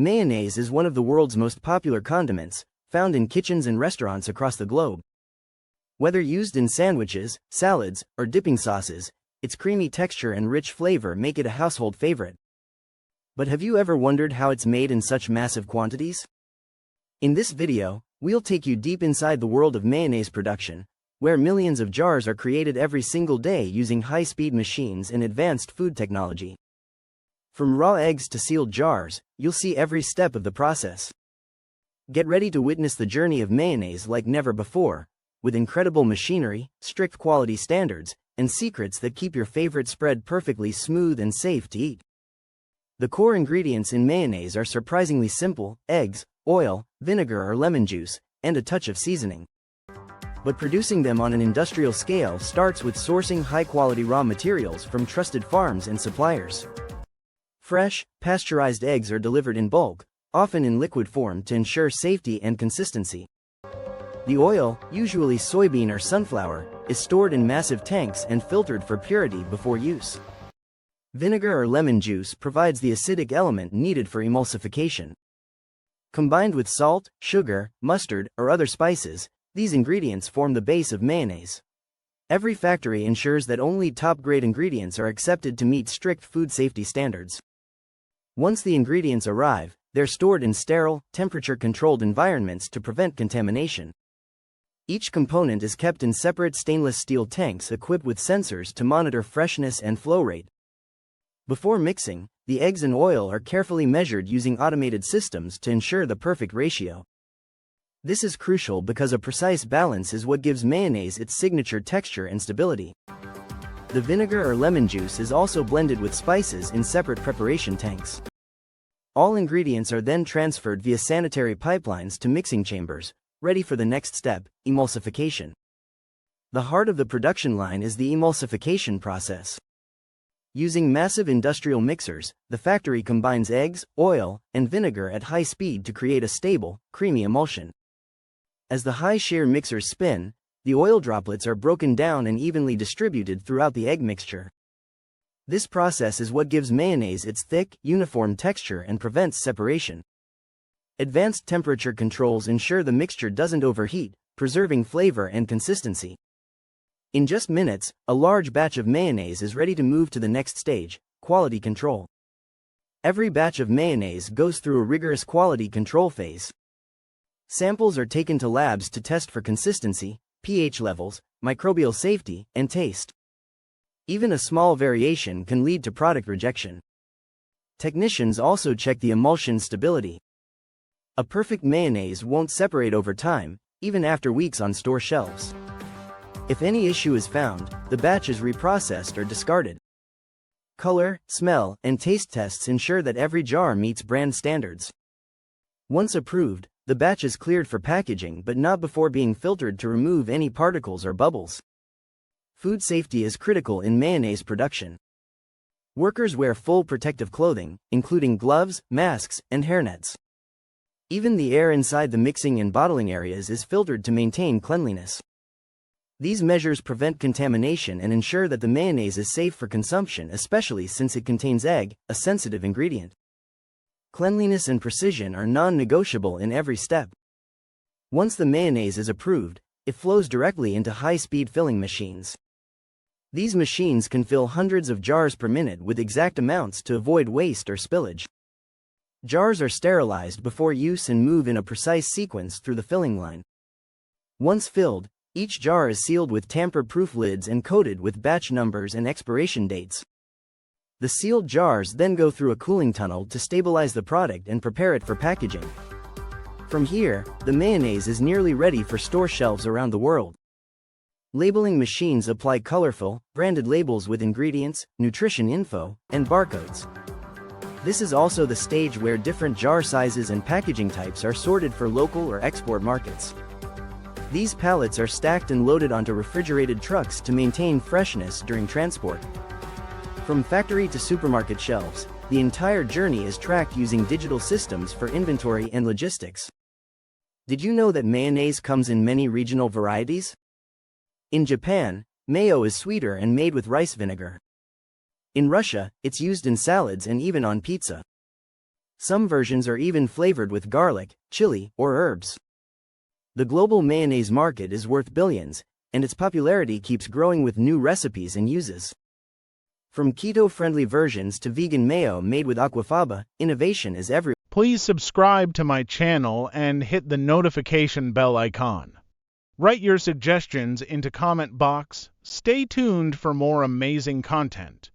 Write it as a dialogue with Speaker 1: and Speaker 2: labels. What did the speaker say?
Speaker 1: Mayonnaise is one of the world's most popular condiments, found in kitchens and restaurants across the globe. Whether used in sandwiches, salads, or dipping sauces, its creamy texture and rich flavor make it a household favorite. But have you ever wondered how it's made in such massive quantities? In this video, we'll take you deep inside the world of mayonnaise production, where millions of jars are created every single day using high-speed machines and advanced food technology. From raw eggs to sealed jars, you'll see every step of the process. Get ready to witness the journey of mayonnaise like never before, with incredible machinery, strict quality standards, and secrets that keep your favorite spread perfectly smooth and safe to eat. The core ingredients in mayonnaise are surprisingly simple: eggs, oil, vinegar or lemon juice, and a touch of seasoning. But producing them on an industrial scale starts with sourcing high-quality raw materials from trusted farms and suppliers. Fresh, pasteurized eggs are delivered in bulk, often in liquid form to ensure safety and consistency. The oil, usually soybean or sunflower, is stored in massive tanks and filtered for purity before use. Vinegar or lemon juice provides the acidic element needed for emulsification. Combined with salt, sugar, mustard, or other spices, these ingredients form the base of mayonnaise. Every factory ensures that only top-grade ingredients are accepted to meet strict food safety standards. Once the ingredients arrive, they're stored in sterile, temperature-controlled environments to prevent contamination. Each component is kept in separate stainless steel tanks equipped with sensors to monitor freshness and flow rate. Before mixing, the eggs and oil are carefully measured using automated systems to ensure the perfect ratio. This is crucial because a precise balance is what gives mayonnaise its signature texture and stability. The vinegar or lemon juice is also blended with spices in separate preparation tanks. All ingredients are then transferred via sanitary pipelines to mixing chambers, ready for the next step: emulsification. The heart of the production line is the emulsification process. Using massive industrial mixers, the factory combines eggs, oil, and vinegar at high speed to create a stable, creamy emulsion. As the high-shear mixers spin, the oil droplets are broken down and evenly distributed throughout the egg mixture. This process is what gives mayonnaise its thick, uniform texture and prevents separation. Advanced temperature controls ensure the mixture doesn't overheat, preserving flavor and consistency. In just minutes, a large batch of mayonnaise is ready to move to the next stage: quality control. Every batch of mayonnaise goes through a rigorous quality control phase. Samples are taken to labs to test for consistency, pH levels, microbial safety, and taste. Even a small variation can lead to product rejection. Technicians also check the emulsion stability. A perfect mayonnaise won't separate over time, even after weeks on store shelves. If any issue is found, the batch is reprocessed or discarded. Color, smell, and taste tests ensure that every jar meets brand standards. Once approved, the batch is cleared for packaging, but not before being filtered to remove any particles or bubbles. Food safety is critical in mayonnaise production. Workers wear full protective clothing, including gloves, masks, and hairnets. Even the air inside the mixing and bottling areas is filtered to maintain cleanliness. These measures prevent contamination and ensure that the mayonnaise is safe for consumption, especially since it contains egg, a sensitive ingredient. Cleanliness and precision are non-negotiable in every step. Once the mayonnaise is approved, it flows directly into high-speed filling machines. These machines can fill hundreds of jars per minute with exact amounts to avoid waste or spillage. Jars are sterilized before use and move in a precise sequence through the filling line. Once filled, each jar is sealed with tamper-proof lids and coated with batch numbers and expiration dates. The sealed jars then go through a cooling tunnel to stabilize the product and prepare it for packaging. From here, the mayonnaise is nearly ready for store shelves around the world. Labeling machines apply colorful, branded labels with ingredients, nutrition info, and barcodes. This is also the stage where different jar sizes and packaging types are sorted for local or export markets. These pallets are stacked and loaded onto refrigerated trucks to maintain freshness during transport. From factory to supermarket shelves, the entire journey is tracked using digital systems for inventory and logistics. Did you know that mayonnaise comes in many regional varieties? In Japan, mayo is sweeter and made with rice vinegar. In Russia, it's used in salads and even on pizza. Some versions are even flavored with garlic, chili, or herbs. The global mayonnaise market is worth billions, and its popularity keeps growing with new recipes and uses. From keto-friendly versions to vegan mayo made with aquafaba, innovation is everywhere.
Speaker 2: Please subscribe to my channel and hit the notification bell icon. Write your suggestions into comment box. Stay tuned for more amazing content.